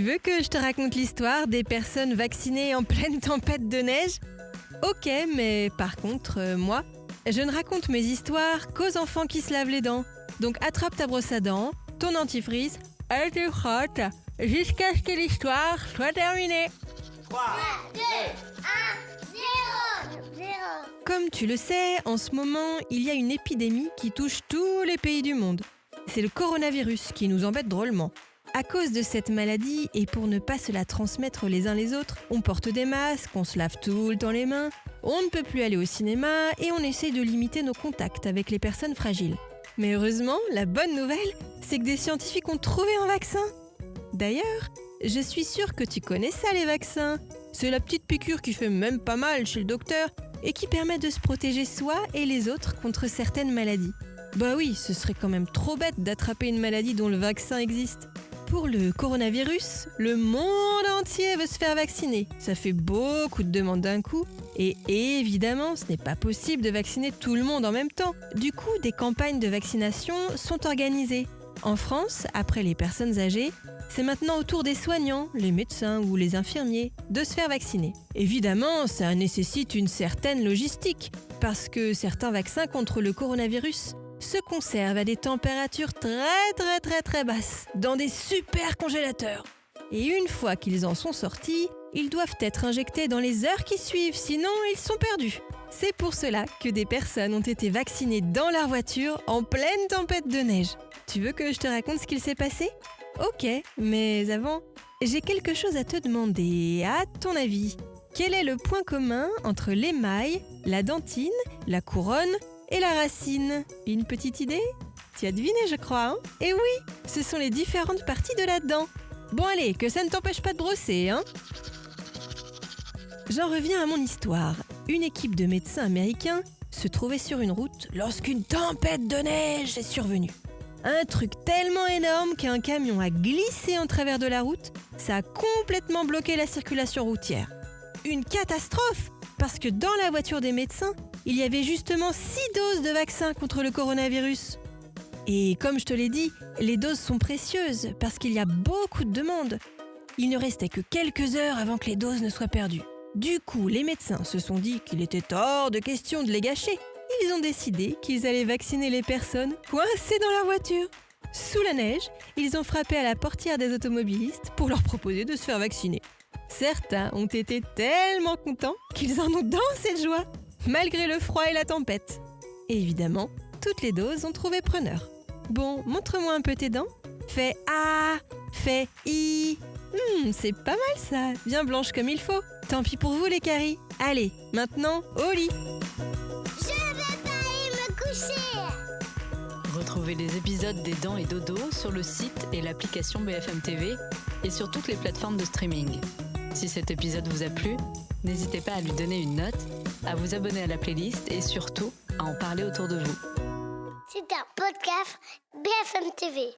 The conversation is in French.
veux que je te raconte l'histoire des personnes vaccinées en pleine tempête de neige ? Ok, mais par contre, moi, je ne raconte mes histoires qu'aux enfants qui se lavent les dents. Donc attrape ta brosse à dents, ton dentifrice, et tu frottes jusqu'à ce que l'histoire soit terminée. 3, 2, 1, 0. Comme tu le sais, en ce moment, il y a une épidémie qui touche tous les pays du monde. C'est le coronavirus qui nous embête drôlement. À cause de cette maladie, et pour ne pas se la transmettre les uns les autres, on porte des masques, on se lave tout le temps les mains, on ne peut plus aller au cinéma et on essaye de limiter nos contacts avec les personnes fragiles. Mais heureusement, la bonne nouvelle, c'est que des scientifiques ont trouvé un vaccin. D'ailleurs, je suis sûre que tu connais ça, les vaccins. C'est la petite piqûre qui fait même pas mal chez le docteur et qui permet de se protéger soi et les autres contre certaines maladies. Bah oui, ce serait quand même trop bête d'attraper une maladie dont le vaccin existe. Pour le coronavirus, le monde entier veut se faire vacciner. Ça fait beaucoup de demandes d'un coup. Et évidemment, ce n'est pas possible de vacciner tout le monde en même temps. Du coup, des campagnes de vaccination sont organisées. En France, après les personnes âgées, c'est maintenant au tour des soignants, les médecins ou les infirmiers, de se faire vacciner. Évidemment, ça nécessite une certaine logistique, parce que certains vaccins contre le coronavirus se conservent à des températures très basses, dans des super congélateurs. Et une fois qu'ils en sont sortis, ils doivent être injectés dans les heures qui suivent, sinon ils sont perdus. C'est pour cela que des personnes ont été vaccinées dans leur voiture en pleine tempête de neige. Tu veux que je te raconte ce qu'il s'est passé ? Ok, mais avant, j'ai quelque chose à te demander. À ton avis, quel est le point commun entre l'émail, la dentine, la couronne et la racine ? Une petite idée ? Tu as deviné, je crois, hein ? Et oui, ce sont les différentes parties de la dent. Bon allez, que ça ne t'empêche pas de brosser, hein ? J'en reviens à mon histoire. Une équipe de médecins américains se trouvait sur une route lorsqu'une tempête de neige est survenue. Un truc tellement énorme qu'un camion a glissé en travers de la route, ça a complètement bloqué la circulation routière. Une catastrophe, parce que dans la voiture des médecins, il y avait justement 6 doses de vaccin contre le coronavirus. Et comme je te l'ai dit, les doses sont précieuses parce qu'il y a beaucoup de demandes. Il ne restait que quelques heures avant que les doses ne soient perdues. Du coup, les médecins se sont dit qu'il était hors de question de les gâcher. Ils ont décidé qu'ils allaient vacciner les personnes coincées dans leur voiture. Sous la neige, ils ont frappé à la portière des automobilistes pour leur proposer de se faire vacciner. Certains ont été tellement contents qu'ils en ont dansé de joie, malgré le froid et la tempête. Et évidemment, toutes les doses ont trouvé preneur. Bon, montre-moi un peu tes dents. Fais A, fais I. C'est pas mal ça, bien blanche comme il faut. Tant pis pour vous les caries. Allez, maintenant, au lit. Je veux pas aller me coucher. Retrouvez les épisodes des Dents et Dodo sur le site et l'application BFM TV et sur toutes les plateformes de streaming. Si cet épisode vous a plu, n'hésitez pas à lui donner une note, à vous abonner à la playlist et surtout à en parler autour de vous. C'est un podcast BFM TV.